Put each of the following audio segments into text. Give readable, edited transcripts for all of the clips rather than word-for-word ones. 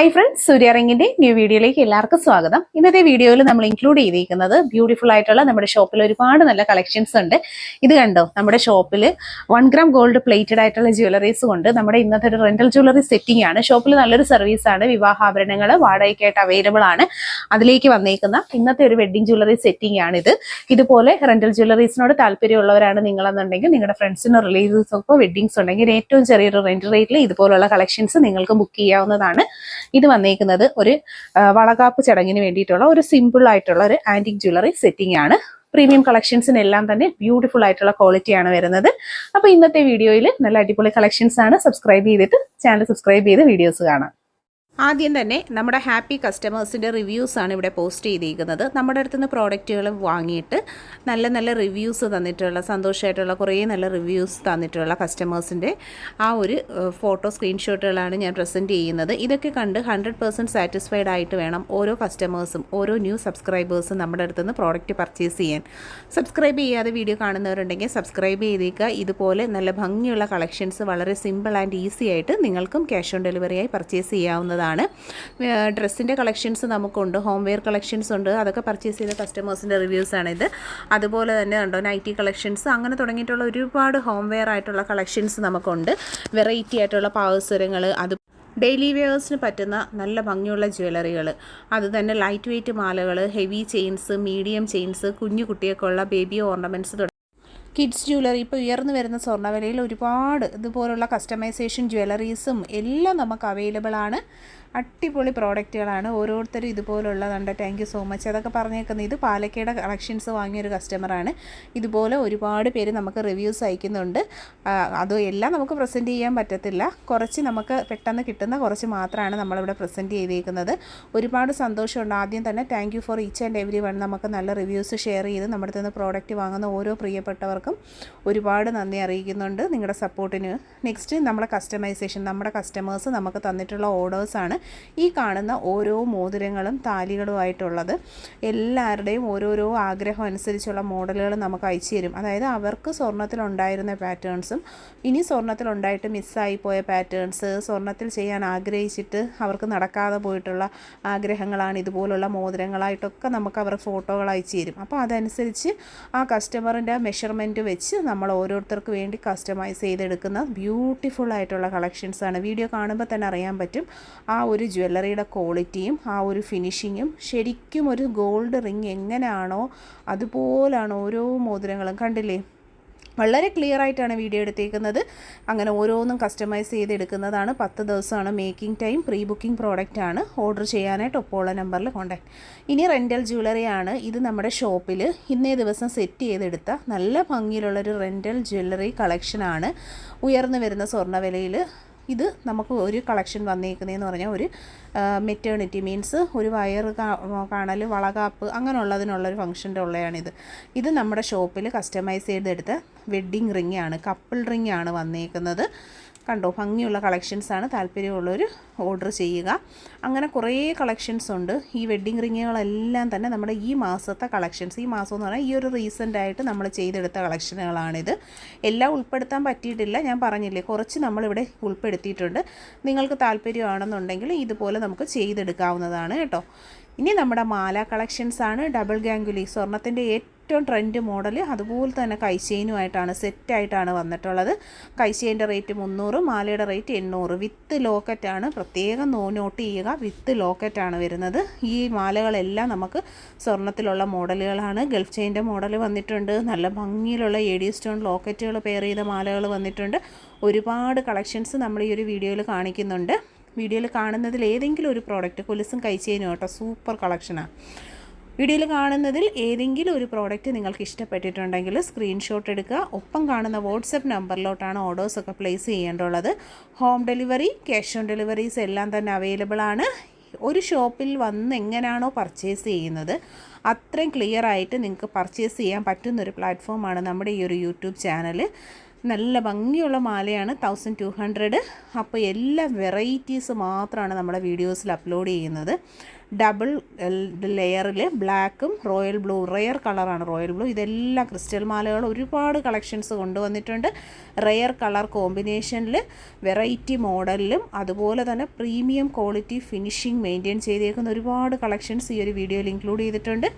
Hi friends, സൂര്യ റിങ്ങിന്റെ new വീഡിയോയിലേക്ക് എല്ലാവർക്കും സ്വാഗതം. ഇന്നത്തെ വീഡിയോയിൽ നമ്മൾ ഇൻക്ലൂഡ് ചെയ്തിരിക്കുന്നത് ബ്യൂട്ടിഫുൾ ആയിട്ടുള്ള നമ്മുടെ ഷോപ്പിൽ ഒരുപാട് നല്ല കളക്ഷൻസ് ഉണ്ട്. ഇത് കണ്ടോ, നമ്മുടെ ഷോപ്പിൽ 1 ഗ്രാം ഗോൾഡ് പ്ലേറ്റഡ് ആയിട്ടുള്ള ജ്വല്ലറീസ് കൊണ്ട് നമ്മുടെ ഇന്നത്തെ ഒരു റെന്റൽ ജ്വല്ലറി സെറ്റിംഗ് ആണ്. ഷോപ്പിൽ നല്ലൊരു സർവീസ് ആണ്. വിവാഹാഭരണങ്ങൾ വാടകയ്ക്കായിട്ട് അവൈലബിൾ ആണ്. അതിലേക്ക് വന്നേക്കുന്ന ഇന്നത്തെ ഒരു വെഡിങ് ജ്വല്ലറി സെറ്റിംഗ് ആണിത്. ഇതുപോലെ റെന്റൽ ജ്വല്ലറീസിനോട് താല്പര്യമുള്ളവരാണ് നിങ്ങളെന്നുണ്ടെങ്കിൽ, നിങ്ങളുടെ ഫ്രണ്ട്സിനോ റിലേറ്റീവ്സൊക്കെ വെഡിങ്സ് ഉണ്ടെങ്കിൽ ഏറ്റവും ചെറിയൊരു റെന്റ് റേറ്റിൽ ഇതുപോലുള്ള കളക്ഷൻസ് നിങ്ങൾക്ക് ബുക്ക് ചെയ്യാവുന്നതാണ്. ഇത് വന്നേക്കുന്നത് ഒരു വളകാപ്പ് ചടങ്ങിന് വേണ്ടിയിട്ടുള്ള ഒരു സിമ്പിൾ ആയിട്ടുള്ള ഒരു ആന്റിക് ജ്വല്ലറി സെറ്റിംഗ് ആണ്. പ്രീമിയം കളക്ഷൻസിനെല്ലാം തന്നെ ബ്യൂട്ടിഫുൾ ആയിട്ടുള്ള ക്വാളിറ്റിയാണ് വരുന്നത്. അപ്പൊ ഇന്നത്തെ വീഡിയോയിൽ നല്ല അടിപൊളി കളക്ഷൻസ് ആണ്. സബ്സ്ക്രൈബ് ചെയ്തിട്ട് ചാനൽ സബ്സ്ക്രൈബ് ചെയ്ത് വീഡിയോസ് കാണാം. ആദ്യം തന്നെ നമ്മുടെ ഹാപ്പി കസ്റ്റമേഴ്സിൻ്റെ റിവ്യൂസാണ് ഇവിടെ പോസ്റ്റ് ചെയ്തിരിക്കുന്നത്. നമ്മുടെ അടുത്തുനിന്ന് പ്രോഡക്റ്റുകൾ വാങ്ങിയിട്ട് നല്ല നല്ല റിവ്യൂസ് തന്നിട്ടുള്ള, സന്തോഷമായിട്ടുള്ള കുറേ നല്ല റിവ്യൂസ് തന്നിട്ടുള്ള കസ്റ്റമേഴ്സിൻ്റെ ആ ഒരു ഫോട്ടോ സ്ക്രീൻഷോട്ടുകളാണ് ഞാൻ പ്രസൻറ്റ് ചെയ്യുന്നത്. ഇതൊക്കെ കണ്ട് 100% സാറ്റിസ്ഫൈഡ് ആയിട്ട് വേണം ഓരോ കസ്റ്റമേഴ്സും, ഓരോ ന്യൂ സബ്സ്ക്രൈബേഴ്സും നമ്മുടെ അടുത്തുനിന്ന് പ്രോഡക്റ്റ് പർച്ചേസ് ചെയ്യാൻ. സബ്സ്ക്രൈബ് ചെയ്യാതെ വീഡിയോ കാണുന്നവരുണ്ടെങ്കിൽ സബ്സ്ക്രൈബ് ചെയ്തേക്കുക. ഇതുപോലെ നല്ല ഭംഗിയുള്ള കളക്ഷൻസ് വളരെ സിമ്പിൾ ആൻഡ് ഈസി ആയിട്ട് നിങ്ങൾക്കും ക്യാഷ് ഓൺ ഡെലിവറിയായി പർച്ചേസ് ചെയ്യാവുന്നതാണ്. ഡ്രസ്സിൻ്റെ കളക്ഷൻസ് നമുക്കുണ്ട്, ഹോം വെയർ കളക്ഷൻസ് ഉണ്ട്. അതൊക്കെ പർച്ചേസ് ചെയ്ത കസ്റ്റമേഴ്സിൻ്റെ റിവ്യൂസാണിത്. അതുപോലെ തന്നെ ഉണ്ടോ നൈറ്റി കളക്ഷൻസ്, അങ്ങനെ തുടങ്ങിയിട്ടുള്ള ഒരുപാട് ഹോം വെയർ ആയിട്ടുള്ള കളക്ഷൻസ് നമുക്കുണ്ട്. വെറൈറ്റി ആയിട്ടുള്ള പാവസരങ്ങൾ, അത് ഡെയിലി വെയേഴ്സിന് പറ്റുന്ന നല്ല ഭംഗിയുള്ള ജ്വല്ലറികൾ, അത് തന്നെ ലൈറ്റ് വെയ്റ്റ് മാലകൾ, ഹെവി ചെയിൻസ്, മീഡിയം ചെയിൻസ്, കുഞ്ഞു കുട്ടികൾക്കുള്ള ബേബി ഓർണമെൻറ്റ്സ്, കിഡ്സ് ജ്വല്ലറി. ഇപ്പോൾ ഉയർന്നു വരുന്ന സ്വർണ്ണവിലയിൽ ഒരുപാട് ഇതുപോലുള്ള കസ്റ്റമൈസേഷൻ ജ്വല്ലറീസും എല്ലാം നമുക്ക് അവൈലബിൾ ആണ്. അടിപൊളി പ്രോഡക്റ്റുകളാണ്. ഓരോരുത്തരും ഇതുപോലുള്ളതുണ്ട്. Thank you so much. അതൊക്കെ പറഞ്ഞേക്കുന്നത് ഇത് പാലക്കയുടെ കളക്ഷൻസ് വാങ്ങിയൊരു കസ്റ്റമറാണ്. ഇതുപോലെ ഒരുപാട് പേര് നമുക്ക് റിവ്യൂസ് അയക്കുന്നുണ്ട്. അത് എല്ലാം നമുക്ക് പ്രസൻറ്റ് ചെയ്യാൻ പറ്റത്തില്ല. കുറച്ച് നമുക്ക് പെട്ടെന്ന് കിട്ടുന്ന കുറച്ച് മാത്രമാണ് നമ്മളിവിടെ പ്രസൻറ്റ് ചെയ്തേക്കുന്നത്. ഒരുപാട് സന്തോഷമുണ്ട്. ആദ്യം തന്നെ thank you for each and every one. നമുക്ക് നല്ല റിവ്യൂസ് ഷെയർ ചെയ്ത് നമ്മുടെ അടുത്ത് നിന്ന് പ്രോഡക്റ്റ് വാങ്ങുന്ന ഓരോ പ്രിയപ്പെട്ടവർക്കും ഒരുപാട് നന്ദി അറിയിക്കുന്നുണ്ട്, നിങ്ങളുടെ സപ്പോർട്ടിന്. നെക്സ്റ്റ് നമ്മുടെ കസ്റ്റമൈസേഷൻ, നമ്മുടെ കസ്റ്റമേഴ്സ് നമുക്ക് തന്നിട്ടുള്ള ഓർഡേഴ്സാണ് ഈ കാണുന്ന ഓരോ മോതിരങ്ങളും താലികളുമായിട്ടുള്ളത്. എല്ലാവരുടെയും ഓരോരോ ആഗ്രഹം അനുസരിച്ചുള്ള മോഡലുകൾ നമുക്ക് അയച്ചു തരും. അതായത് അവർക്ക് സ്വർണ്ണത്തിലുണ്ടായിരുന്ന പാറ്റേൺസും ഇനി സ്വർണ്ണത്തിലുണ്ടായിട്ട് മിസ്സായി പോയ പാറ്റേൺസ്, സ്വർണ്ണത്തിൽ ചെയ്യാൻ ആഗ്രഹിച്ചിട്ട് അവർക്ക് നടക്കാതെ പോയിട്ടുള്ള ആഗ്രഹങ്ങളാണ് ഇതുപോലുള്ള മോതിരങ്ങളായിട്ടൊക്കെ നമുക്ക് അവർ ഫോട്ടോകൾ അയച്ചു തരും. അപ്പോൾ അതനുസരിച്ച് ആ കസ്റ്റമറിൻ്റെ മെഷർമെൻറ്റ് വെച്ച് നമ്മൾ ഓരോരുത്തർക്ക് വേണ്ടി കസ്റ്റമൈസ് ചെയ്തെടുക്കുന്ന ബ്യൂട്ടിഫുൾ ആയിട്ടുള്ള കളക്ഷൻസാണ്. വീഡിയോ കാണുമ്പോൾ തന്നെ അറിയാൻ പറ്റും ആ ഒരു ജ്വല്ലറിയുടെ ക്വാളിറ്റിയും ആ ഒരു ഫിനിഷിങ്ങും. ശരിക്കും ഒരു ഗോൾഡ് റിങ് എങ്ങനെയാണോ അതുപോലാണ് ഓരോ മോതിരങ്ങളും. കണ്ടില്ലേ, വളരെ ക്ലിയർ ആയിട്ടാണ് വീഡിയോ എടുത്തേക്കുന്നത്. അങ്ങനെ ഓരോന്നും കസ്റ്റമൈസ് ചെയ്തെടുക്കുന്നതാണ്. 10 ദിവസമാണ് making time. Pre booking product ആണ്. ഓർഡർ ചെയ്യാനായിട്ട് ഒപ്പമുള്ള നമ്പറിൽ കോൺടാക്ട്. ഇനി റെൻ്റൽ ജ്വല്ലറിയാണ്. ഇത് നമ്മുടെ ഷോപ്പിൽ ഇന്നേ ദിവസം സെറ്റ് ചെയ്തെടുത്ത നല്ല ഭംഗിയിലുള്ളൊരു റെൻ്റൽ ജ്വല്ലറി കളക്ഷനാണ്. ഉയർന്നു വരുന്ന സ്വർണ്ണവിലയിൽ ഇത് നമുക്ക് ഒരു കളക്ഷൻ വന്നേക്കുന്നതെന്ന് പറഞ്ഞാൽ ഒരു മെറ്റേണിറ്റി മീൻസ് ഒരു വയറ് കാണൽ, വളകാപ്പ് അങ്ങനെയുള്ളതിനുള്ളൊരു ഫംഗ്ഷൻ്റെ ഉള്ളതാണിത്. ഇത് നമ്മുടെ ഷോപ്പിൽ കസ്റ്റമൈസ് ചെയ്തെടുത്ത വെഡ്ഡിങ് റിംഗ് ആണ്, കപ്പിൾ റിംഗ് ആണ് വന്നേക്കുന്നത്. കണ്ടോ, ഭംഗിയുള്ള കളക്ഷൻസാണ്. താല്പര്യമുള്ളവർ ഓർഡർ ചെയ്യുക. അങ്ങനെ കുറേ കളക്ഷൻസ് ഉണ്ട്. ഈ വെഡ്ഡിങ് റിങ്ങുകളെല്ലാം തന്നെ നമ്മുടെ ഈ മാസത്തെ കളക്ഷൻസ്. ഈ മാസം എന്ന് പറഞ്ഞാൽ ഈ ഒരു റീസെൻ്റായിട്ട് നമ്മൾ ചെയ്തെടുത്ത കളക്ഷനുകളാണിത്. എല്ലാം ഉൾപ്പെടുത്താൻ പറ്റിയിട്ടില്ല, ഞാൻ പറഞ്ഞില്ലേ, കുറച്ച് നമ്മളിവിടെ ഉൾപ്പെടുത്തിയിട്ടുണ്ട്. നിങ്ങൾക്ക് താല്പര്യമാണെന്നുണ്ടെങ്കിൽ ഇതുപോലെ നമുക്ക് ചെയ്തെടുക്കാവുന്നതാണ് കേട്ടോ. ഇനി നമ്മുടെ മാല കളക്ഷൻസാണ്. ഡബിൾ ഗാംഗുലി, സ്വർണ്ണത്തിൻ്റെ ഏറ്റവും ട്രെൻഡ് മോഡൽ. അതുപോലെ തന്നെ കൈച്ചെയിനുമായിട്ടാണ് സെറ്റായിട്ടാണ് വന്നിട്ടുള്ളത്. കൈച്ചെയിൻ്റെ റേറ്റ് 300, മാലയുടെ റേറ്റ് 800. വിത്ത് ലോക്കറ്റാണ്. പ്രത്യേകം നോട്ട് ചെയ്യുക, വിത്ത് ലോക്കറ്റാണ് വരുന്നത്. ഈ മാലകളെല്ലാം നമുക്ക് സ്വർണ്ണത്തിലുള്ള മോഡലുകളാണ്. ഗൾഫ് ചെയിൻ്റെ മോഡൽ വന്നിട്ടുണ്ട്. നല്ല ഭംഗിയിലുള്ള AD സ്റ്റോൺ ലോക്കറ്റുകൾ പെയർ ചെയ്ത മാലകൾ വന്നിട്ടുണ്ട്. ഒരുപാട് കളക്ഷൻസ് നമ്മൾ ഈ ഒരു വീഡിയോയിൽ കാണിക്കുന്നുണ്ട്. വീഡിയോയിൽ കാണുന്നതിൽ ഏതെങ്കിലും ഒരു പ്രോഡക്റ്റ്, കൊലുസും കൈച്ചെയിനും കേട്ടോ, സൂപ്പർ കളക്ഷനാണ്. വീഡിയോയിൽ കാണുന്നതിൽ ഏതെങ്കിലും ഒരു പ്രോഡക്റ്റ് നിങ്ങൾക്ക് ഇഷ്ടപ്പെട്ടിട്ടുണ്ടെങ്കിൽ സ്ക്രീൻഷോട്ട് എടുക്കുക. ഒപ്പം കാണുന്ന വാട്സപ്പ് നമ്പറിലോട്ടാണ് ഓർഡേഴ്സൊക്കെ പ്ലേസ് ചെയ്യേണ്ടുള്ളത്. Home delivery, cash on deliveries എല്ലാം തന്നെ അവൈലബിൾ ആണ്. ഒരു ഷോപ്പിൽ വന്ന് എങ്ങനെയാണോ പർച്ചേസ് ചെയ്യുന്നത് അത്രയും ക്ലിയർ ആയിട്ട് നിങ്ങൾക്ക് പർച്ചേസ് ചെയ്യാൻ പറ്റുന്നൊരു പ്ലാറ്റ്ഫോമാണ് നമ്മുടെ ഈ ഒരു യൂട്യൂബ് ചാനൽ. നല്ല ഭംഗിയുള്ള മാലയാണ് 1200. അപ്പോൾ എല്ലാ വെറൈറ്റീസ് മാത്രമാണ് നമ്മുടെ വീഡിയോസിൽ അപ്ലോഡ് ചെയ്യുന്നത്. ഡബിൾ ലെയറിൽ ബ്ലാക്കും റോയൽ ബ്ലൂ, റെയർ കളറാണ് റോയൽ ബ്ലൂ. ഇതെല്ലാം ക്രിസ്റ്റൽ മാലകൾ ഒരുപാട് കളക്ഷൻസ് കൊണ്ടുവന്നിട്ടുണ്ട്. റെയർ കളർ കോമ്പിനേഷനിൽ വെറൈറ്റി മോഡലിലും അതുപോലെ തന്നെ പ്രീമിയം ക്വാളിറ്റി ഫിനിഷിംഗ് മെയിൻറ്റെയിൻ ചെയ്തേക്കുന്ന ഒരുപാട് കളക്ഷൻസ് ഈ ഒരു വീഡിയോയിൽ ഇൻക്ലൂഡ് ചെയ്തിട്ടുണ്ട്.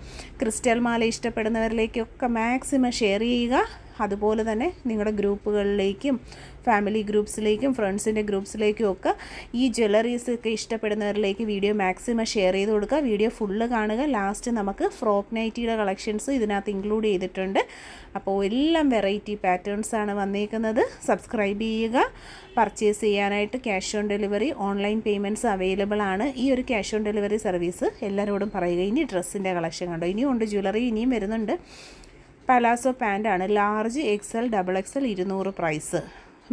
ക്രിസ്റ്റൽ മാല ഇഷ്ടപ്പെടുന്നവരിലേക്കൊക്കെ മാക്സിമം ഷെയർ ചെയ്യുക. അതുപോലെ തന്നെ നിങ്ങളുടെ ഗ്രൂപ്പുകളിലേക്കും ഫാമിലി ഗ്രൂപ്പ്സിലേക്കും ഫ്രണ്ട്സിൻ്റെ ഗ്രൂപ്പ്സിലേക്കും ഒക്കെ ഈ ജ്വല്ലറീസൊക്കെ ഇഷ്ടപ്പെടുന്നവരിലേക്ക് വീഡിയോ മാക്സിമം ഷെയർ ചെയ്ത് കൊടുക്കുക. വീഡിയോ ഫുള്ള് കാണുക. ലാസ്റ്റ് നമുക്ക് ഫ്രോക്ക് നൈറ്റിയുടെ കളക്ഷൻസ് ഇതിനകത്ത് ഇൻക്ലൂഡ് ചെയ്തിട്ടുണ്ട്. അപ്പോൾ എല്ലാം വെറൈറ്റി പാറ്റേൺസാണ് വന്നേക്കുന്നത്. സബ്സ്ക്രൈബ് ചെയ്യുക. പർച്ചേസ് ചെയ്യാനായിട്ട് cash on delivery, online payments available ആണ്. ഈ ഒരു ക്യാഷ് ഓൺ ഡെലിവറി സർവീസ് എല്ലാവരോടും പറയുക. ഇനി ഡ്രസ്സിൻ്റെ കളക്ഷൻ കണ്ടോ, ഇനിയും ഉണ്ട് ജ്വല്ലറി, ഇനിയും വരുന്നുണ്ട്. പലാസോ പാൻ്റാണ്, ലാർജ് XL XXL 200 പ്രൈസ്.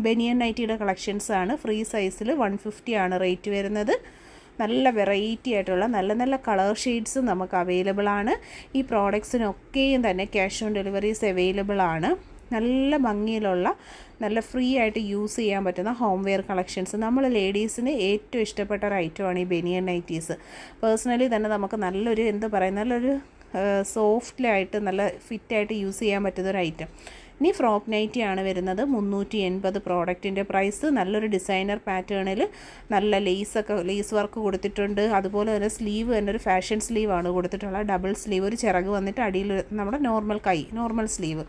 ബനിയൻ നൈറ്റിയുടെ കളക്ഷൻസാണ്. ഫ്രീ സൈസിൽ 150 ആണ് റേറ്റ് വരുന്നത്. നല്ല വെറൈറ്റി ആയിട്ടുള്ള നല്ല നല്ല കളർ ഷെയ്ഡ്സ് നമുക്ക് അവൈലബിൾ ആണ്. ഈ പ്രോഡക്ട്സിനൊക്കെയും തന്നെ ക്യാഷ് ഓൺ ഡെലിവറീസ് അവൈലബിൾ ആണ്. നല്ല ഭംഗിയിലുള്ള നല്ല ഫ്രീ ആയിട്ട് യൂസ് ചെയ്യാൻ പറ്റുന്ന ഹോം വെയർ കളക്ഷൻസ്. നമ്മൾ ലേഡീസിന് ഏറ്റവും ഇഷ്ടപ്പെട്ട ഒരു ഐറ്റമാണ് ഈ ബനിയൻ നൈറ്റീസ്. പേഴ്സണലി തന്നെ നമുക്ക് നല്ലൊരു എന്താ പറയുക, നല്ലൊരു സോഫ്റ്റ്ലായിട്ട് നല്ല ഫിറ്റായിട്ട് യൂസ് ചെയ്യാൻ പറ്റുന്നൊരു ഐറ്റം. ഇനി ഫ്രോക്ക് നൈറ്റി ആണ് വരുന്നത്. 380 പ്രോഡക്റ്റിൻ്റെ പ്രൈസ്. നല്ലൊരു ഡിസൈനർ പാറ്റേണിൽ നല്ല ലേസ് വർക്ക് കൊടുത്തിട്ടുണ്ട്. അതുപോലെ തന്നെ സ്ലീവ് തന്നെ ഒരു ഫാഷൻ സ്ലീവാണ് കൊടുത്തിട്ടുള്ളത്. ഡബിൾ സ്ലീവ്, ഒരു ചിറക് വന്നിട്ട് അടിയിൽ നമ്മുടെ നോർമൽ സ്ലീവ്.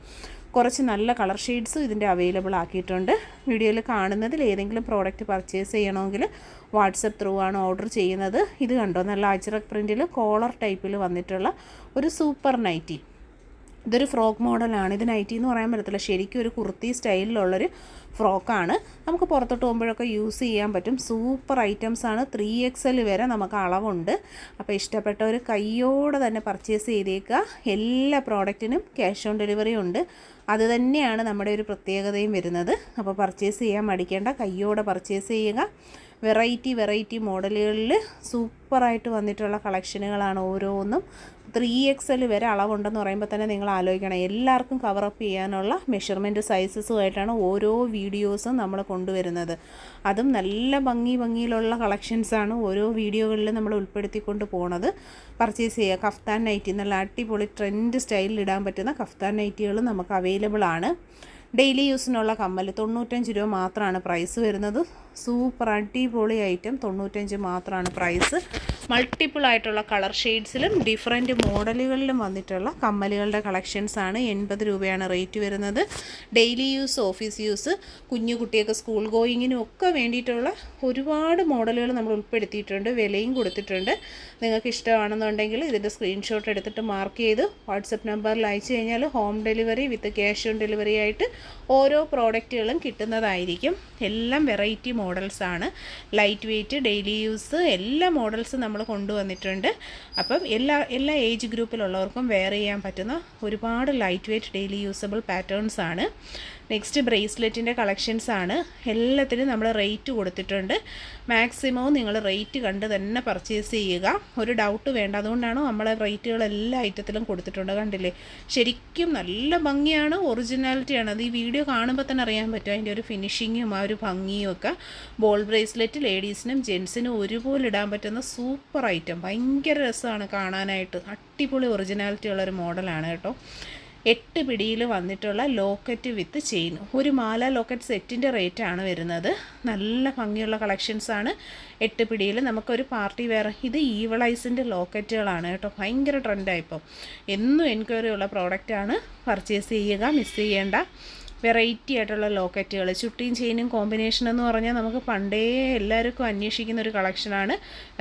കുറച്ച് നല്ല കളർ ഷെയ്ഡ്സ് ഇതിൻ്റെ അവൈലബിൾ ആക്കിയിട്ടുണ്ട്. വീഡിയോയിൽ കാണുന്നതിൽ ഏതെങ്കിലും പ്രോഡക്റ്റ് പർച്ചേസ് ചെയ്യണമെങ്കിൽ വാട്സപ്പ് ത്രൂ ആണ് ഓർഡർ ചെയ്യുന്നത്. ഇത് കണ്ടോ, നല്ല അജ്രക് പ്രിൻറ്റിൽ കോളർ ടൈപ്പിൽ വന്നിട്ടുള്ള ഒരു സൂപ്പർ നൈറ്റി. ഇതൊരു ഫ്രോക്ക് മോഡലാണ്. ഇത് നൈറ്റി എന്ന് പറയാൻ പറ്റത്തില്ല, ശരിക്കും ഒരു കുർത്തി സ്റ്റൈലിലുള്ളൊരു ഫ്രോക്കാണ്. നമുക്ക് പുറത്തോട്ട് പോകുമ്പോഴൊക്കെ യൂസ് ചെയ്യാൻ പറ്റും. സൂപ്പർ ഐറ്റംസാണ്. 3XL വരെ നമുക്ക് അളവുണ്ട്. അപ്പോൾ ഇഷ്ടപ്പെട്ടവർ കയ്യോടെ തന്നെ പർച്ചേസ് ചെയ്തേക്കുക. എല്ലാ പ്രോഡക്റ്റിനും ക്യാഷ് ഓൺ ഡെലിവറി ഉണ്ട്. അത് തന്നെയാണ് നമ്മുടെ ഒരു പ്രത്യേകതയും വരുന്നത്. അപ്പോൾ പർച്ചേസ് ചെയ്യാൻ മടിക്കേണ്ട, കയ്യോടെ പർച്ചേസ് ചെയ്യുക. വെറൈറ്റി മോഡലുകളിൽ സൂപ്പറായിട്ട് വന്നിട്ടുള്ള കളക്ഷനുകളാണ് ഓരോന്നും. 3XL വരെ അളവുണ്ടെന്ന് പറയുമ്പോൾ തന്നെ നിങ്ങൾ ആലോചിക്കണം, എല്ലാവർക്കും കവറപ്പ് ചെയ്യാനുള്ള മെഷർമെൻറ്റ് സൈസസുമായിട്ടാണ് ഓരോ വീഡിയോസും നമ്മൾ കൊണ്ടുവരുന്നത്. അതും നല്ല ഭംഗിയിലുള്ള കളക്ഷൻസാണ് ഓരോ വീഡിയോകളിലും നമ്മൾ ഉൾപ്പെടുത്തിക്കൊണ്ട് പോണത്. പർച്ചേസ് ചെയ്യുക. കഫ്താൻ നൈറ്റി, നല്ല അടിപൊളി ട്രെൻഡ് സ്റ്റൈലിൽ ഇടാൻ പറ്റുന്ന കഫ്താൻ നൈറ്റികൾ നമുക്ക് അവൈലബിൾ ആണ്. ഡെയിലി യൂസിനുള്ള കമ്മൽ 95 രൂപ മാത്രമാണ് പ്രൈസ് വരുന്നത്. സൂപ്പർ അടിപൊളി ഐറ്റം, 95 മാത്രമാണ് പ്രൈസ്. മൾട്ടിപ്പിൾ ആയിട്ടുള്ള കളർ ഷെയ്ഡ്സിലും ഡിഫറെൻറ്റ് മോഡലുകളിലും വന്നിട്ടുള്ള കമ്മലുകളുടെ കളക്ഷൻസാണ്. 80 രൂപയാണ് റേറ്റ് വരുന്നത്. ഡെയിലി യൂസ്, ഓഫീസ് യൂസ്, കുഞ്ഞു കുട്ടിയൊക്കെ സ്കൂൾ ഗോയിങ്ങിനും ഒക്കെ വേണ്ടിയിട്ടുള്ള ഒരുപാട് മോഡലുകൾ നമ്മൾ ഉൾപ്പെടുത്തിയിട്ടുണ്ട്. വിലയും കൊടുത്തിട്ടുണ്ട്. നിങ്ങൾക്ക് ഇഷ്ടമാണെന്നുണ്ടെങ്കിൽ ഇതിൻ്റെ സ്ക്രീൻഷോട്ട് എടുത്തിട്ട് മാർക്ക് ചെയ്ത് വാട്സപ്പ് നമ്പറിൽ അയച്ചു കഴിഞ്ഞാൽ home delivery with cash on delivery ആയിട്ട് ഓരോ പ്രോഡക്റ്റുകളും കിട്ടുന്നതായിരിക്കും. എല്ലാം വെറൈറ്റി മോഡൽസാണ്. ലൈറ്റ് വെയ്റ്റ്, ഡെയിലി യൂസ് എല്ലാ മോഡൽസും നമ്മൾ കൊണ്ടുവന്നിട്ടുണ്ട്. അപ്പം എല്ലാ ഏജ് ഗ്രൂപ്പിലുള്ളവർക്കും വെയർ ചെയ്യാൻ പറ്റുന്ന ഒരുപാട് light weight daily usable patterns ആണ്. നെക്സ്റ്റ് ബ്രേസ്ലെറ്റിൻ്റെ കളക്ഷൻസാണ്. എല്ലാത്തിനും നമ്മൾ റേറ്റ് കൊടുത്തിട്ടുണ്ട്. മാക്സിമം നിങ്ങൾ റേറ്റ് കണ്ട് തന്നെ പർച്ചേസ് ചെയ്യുക. ഒരു ഡൗട്ട് വേണ്ട. അതുകൊണ്ടാണ് നമ്മൾ റേറ്റുകൾ എല്ലാ ഐറ്റത്തിലും കൊടുത്തിട്ടുണ്ട്. കണ്ടില്ലേ, ശരിക്കും നല്ല ഭംഗിയാണ്, ഒറിജിനാലിറ്റിയാണ്. അത് ഈ വീഡിയോ കാണുമ്പോൾ തന്നെ അറിയാൻ പറ്റും അതിൻ്റെ ഒരു ഫിനിഷിങ്ങും ആ ഒരു ഭംഗിയും ഒക്കെ. ബോൾ ബ്രേസ്ലെറ്റ് ലേഡീസിനും ജെൻസിനും ഒരുപോലെ ഇടാൻ പറ്റുന്ന സൂപ്പർ ഐറ്റം. ഭയങ്കര രസമാണ് കാണാനായിട്ട്. അടിപൊളി ഒറിജിനാലിറ്റി ഉള്ളൊരു മോഡലാണ് കേട്ടോ. 8 പിടിയിൽ വന്നിട്ടുള്ള ലോക്കറ്റ് വിത്ത് ചെയിൻ. ഒരു മാല ലോക്കറ്റ് സെറ്റിൻ്റെ റേറ്റാണ് വരുന്നത്. നല്ല ഭംഗിയുള്ള കളക്ഷൻസാണ്. 8 പിടിയിൽ നമുക്കൊരു പാർട്ടി വെയർ. ഇത് ഈവളൈസിൻ്റെ ലോക്കറ്റുകളാണ് കേട്ടോ. ഭയങ്കര ട്രെൻഡായിപ്പോൾ. എന്നും എൻക്വയറി ഉള്ള പ്രോഡക്റ്റാണ്. പർച്ചേസ് ചെയ്യുക, മിസ് ചെയ്യേണ്ട. വെറൈറ്റി ആയിട്ടുള്ള ലോക്കറ്റുകൾ, ചുട്ടിയും ചെയിനും കോമ്പിനേഷൻ എന്ന് പറഞ്ഞാൽ നമുക്ക് പണ്ടേ എല്ലാവർക്കും അന്വേഷിക്കുന്ന ഒരു കളക്ഷനാണ്.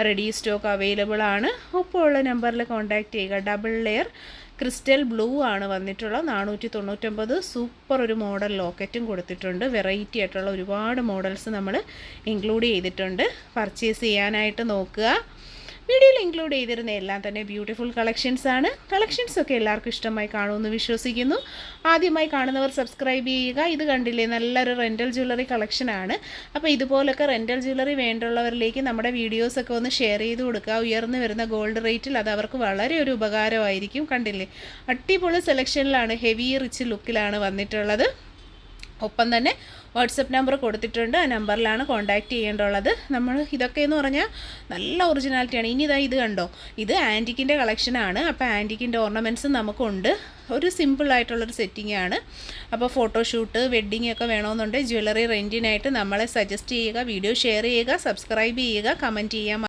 റെഡി സ്റ്റോക്ക് അവൈലബിൾ ആണ്. ഒപ്പം ഉള്ള നമ്പറിൽ കോൺടാക്റ്റ് ചെയ്യുക. ഡബിൾ ലെയർ ക്രിസ്റ്റൽ ബ്ലൂ ആണ് വന്നിട്ടുള്ള 499. സൂപ്പർ ഒരു മോഡൽ ലോക്കറ്റും കൊടുത്തിട്ടുണ്ട്. വെറൈറ്റി ആയിട്ടുള്ള ഒരുപാട് മോഡൽസ് നമ്മൾ ഇൻക്ലൂഡ് ചെയ്തിട്ടുണ്ട്. പർച്ചേസ് ചെയ്യാനായിട്ട് നോക്കുക. വീഡിയോയിൽ ഇൻക്ലൂഡ് ചെയ്തിരുന്ന എല്ലാം തന്നെ ബ്യൂട്ടിഫുൾ കളക്ഷൻസാണ്. കളക്ഷൻസൊക്കെ എല്ലാവർക്കും ഇഷ്ടമായി കാണുമെന്ന് വിശ്വസിക്കുന്നു. ആദ്യമായി കാണുന്നവർ സബ്സ്ക്രൈബ് ചെയ്യുക. ഇത് കണ്ടില്ലേ, നല്ലൊരു റെൻ്റൽ ജ്വല്ലറി കളക്ഷനാണ്. അപ്പോൾ ഇതുപോലൊക്കെ റെൻ്റൽ ജ്വല്ലറി വേണ്ടുള്ളവരിലേക്ക് നമ്മുടെ വീഡിയോസൊക്കെ ഒന്ന് ഷെയർ ചെയ്ത് കൊടുക്കുക. ഉയർന്നു വരുന്ന ഗോൾഡ് റേറ്റിൽ അത് അവർക്ക് വളരെ ഒരു ഉപകാരമായിരിക്കും. കണ്ടില്ലേ, അടിപൊളി സെലക്ഷനിലാണ്, ഹെവി റിച്ച് ലുക്കിലാണ് വന്നിട്ടുള്ളത്. ഒപ്പം തന്നെ വാട്സപ്പ് നമ്പർ കൊടുത്തിട്ടുണ്ട്. ആ നമ്പറിലാണ് കോൺടാക്റ്റ് ചെയ്യേണ്ടുള്ളത്. നമ്മൾ ഇതൊക്കെ എന്ന് പറഞ്ഞാൽ നല്ല ഒറിജിനാലിറ്റിയാണ്. ഇനി ഇത് കണ്ടോ, ഇത് ആൻറ്റിക്കിൻ്റെ കളക്ഷനാണ്. അപ്പോൾ ആൻറ്റിക്കിൻ്റെ ഓർണമെൻറ്റ്സും നമുക്കുണ്ട്. ഒരു സിമ്പിളായിട്ടുള്ളൊരു സെറ്റിംഗ് ആണ്. അപ്പോൾ ഫോട്ടോഷൂട്ട്, വെഡ്ഡിങ് ഒക്കെ വേണമെന്നുണ്ടെങ്കിൽ ജ്വല്ലറി റെൻറ്റിനായിട്ട് നമ്മളെ സജസ്റ്റ് ചെയ്യുക, വീഡിയോ ഷെയർ ചെയ്യുക, സബ്സ്ക്രൈബ് ചെയ്യുക, കമൻറ്റ് ചെയ്യുക.